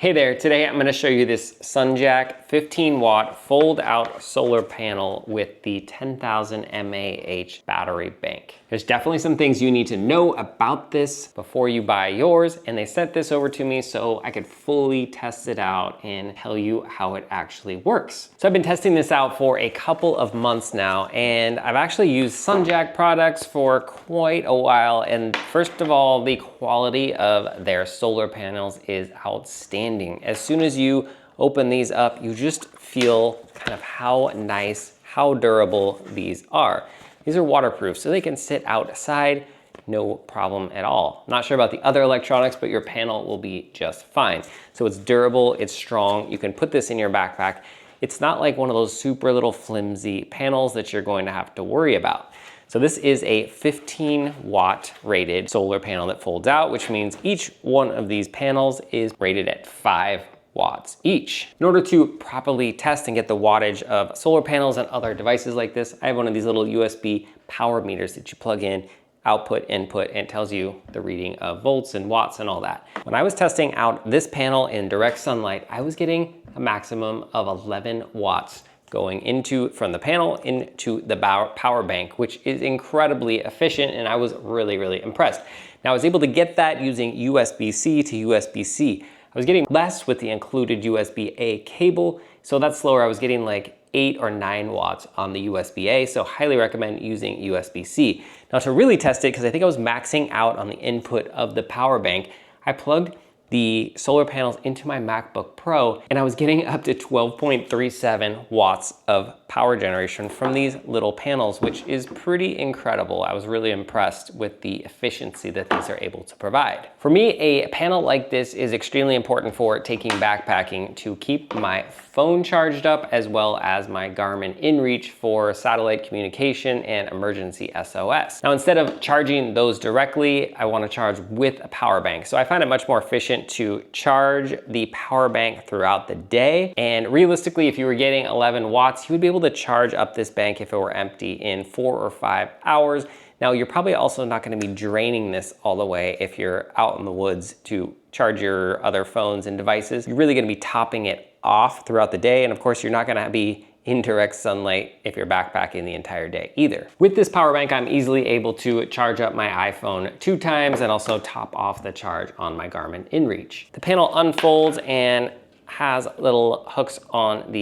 Hey there, today I'm going to show you this SunJack 15-watt fold-out solar panel with the 10,000 mAh battery bank. There's definitely some things you need to know about this before you buy yours, and they sent this over to me so I could fully test it out and tell you how it actually works. So I've been testing this out for a couple of months now, and I've actually used SunJack products for quite a while, and first of all, the quality of their solar panels is outstanding. As soon as you open these up, you just feel kind of how nice, how durable these are. These are waterproof, so they can sit outside, no problem at all. Not sure about the other electronics, but your panel will be just fine. So it's durable, it's strong. You can put this in your backpack. It's not like one of those super little flimsy panels that you're going to have to worry about. So this is a 15-watt rated solar panel that folds out, which means each one of these panels is rated at 5 watts each. In order to properly test and get the wattage of solar panels and other devices like this, I have one of these little USB power meters that you plug in, output, input, and it tells you the reading of volts and watts and all that. When I was testing out this panel in direct sunlight, I was getting a maximum of 11 watts going from the panel into the power bank, which is incredibly efficient, and I was really impressed. Now I was able to get that using USB-C to USB-C. I was getting less with the included USB-A cable, so that's slower. I was getting like 8 or 9 watts on the USB-A, so highly recommend using USB-C. Now to really test it, because I think I was maxing out on the input of the power bank, I plugged the solar panels into my MacBook Pro, and I was getting up to 12.37 watts of power generation from these little panels, which is pretty incredible. I was really impressed with the efficiency that these are able to provide. For me, a panel like this is extremely important for taking backpacking to keep my phone charged up, as well as my Garmin inReach for satellite communication and emergency SOS. Now, instead of charging those directly, I want to charge with a power bank. So I find it much more efficient to charge the power bank throughout the day. And realistically, if you were getting 11 watts, you would be able to charge up this bank if it were empty in 4 or 5 hours. Now, you're probably also not going to be draining this all the way if you're out in the woods to charge your other phones and devices. You're really going to be topping it off throughout the day. And of course, you're not going to be in direct sunlight if you're backpacking the entire day either. With this power bank, I'm easily able to charge up my iPhone 2 times and also top off the charge on my Garmin inReach. The panel unfolds and has little hooks on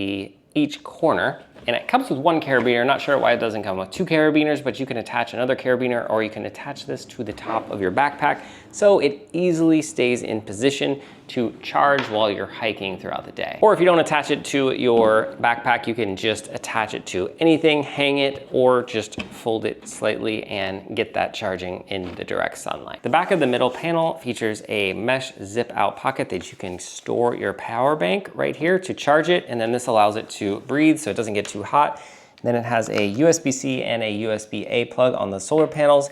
each corner, and it comes with 1 carabiner. Not sure why it doesn't come with 2 carabiners, but you can attach another carabiner, or you can attach this to the top of your backpack so it easily stays in position to charge while you're hiking throughout the day. Or if you don't attach it to your backpack, you can just attach it to anything, hang it, or just fold it slightly and get that charging in the direct sunlight. The back of the middle panel features a mesh zip out pocket that you can store your power bank right here to charge it, and then this allows it to breathe so it doesn't get too hot. Then it has a USB-C and a USB-A plug on the solar panels,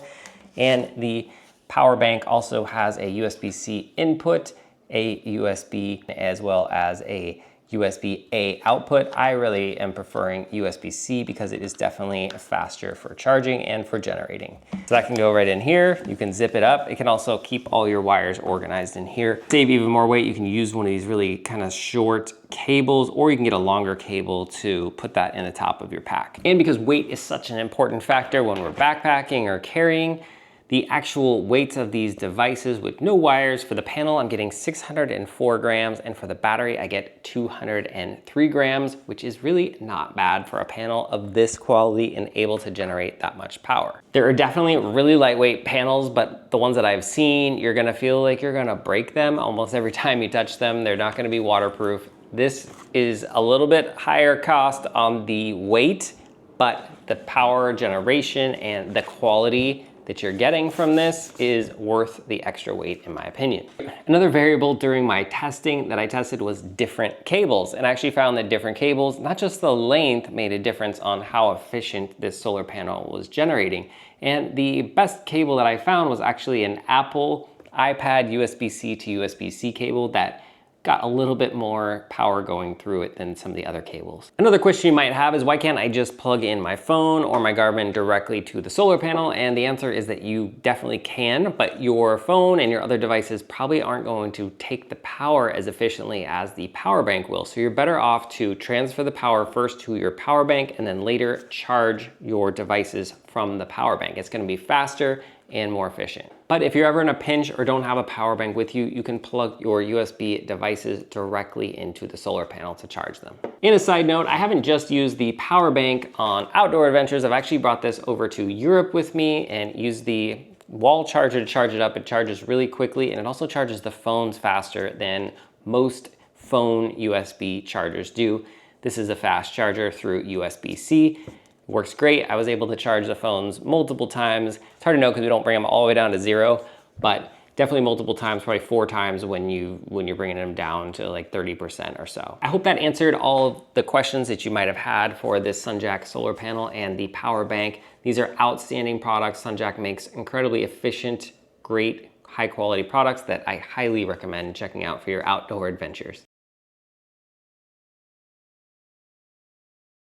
and the power bank also has a USB-C input, a USB, as well as a USB-A output. I really am preferring USB-C because it is definitely faster for charging and for generating. So that can go right in here. You can zip it up. It can also keep all your wires organized in here. Save even more weight, you can use one of these really kind of short cables, or you can get a longer cable to put that in the top of your pack. And because weight is such an important factor when we're backpacking or carrying, the actual weights of these devices with no wires, for the panel, I'm getting 604 grams, and for the battery, I get 203 grams, which is really not bad for a panel of this quality and able to generate that much power. There are definitely really lightweight panels, but the ones that I've seen, you're gonna feel like you're gonna break them almost every time you touch them. They're not gonna be waterproof. This is a little bit higher cost on the weight, but the power generation and the quality that you're getting from this is worth the extra weight, in my opinion. Another variable during my testing that I tested was different cables, and I actually found that different cables, not just the length, made a difference on how efficient this solar panel was generating. And the best cable that I found was actually an Apple iPad USB-C to USB-C cable that got a little bit more power going through it than some of the other cables. Another question you might have is, why can't I just plug in my phone or my Garmin directly to the solar panel? And the answer is that you definitely can, but your phone and your other devices probably aren't going to take the power as efficiently as the power bank will. So you're better off to transfer the power first to your power bank and then later charge your devices from the power bank. It's gonna be faster and more efficient. But if you're ever in a pinch or don't have a power bank with you, you can plug your USB devices directly into the solar panel to charge them. In a side note, I haven't just used the power bank on outdoor adventures. I've actually brought this over to Europe with me and used the wall charger to charge it up. It charges really quickly, and it also charges the phones faster than most phone USB chargers do. This is a fast charger through USB-C. Works great. I was able to charge the phones multiple times. It's hard to know because we don't bring them all the way down to 0, but definitely multiple times, probably 4 times when you're bringing them down to like 30% or so. I hope that answered all of the questions that you might have had for this SunJack solar panel and the power bank. These are outstanding products. SunJack makes incredibly efficient, great, high quality products that I highly recommend checking out for your outdoor adventures.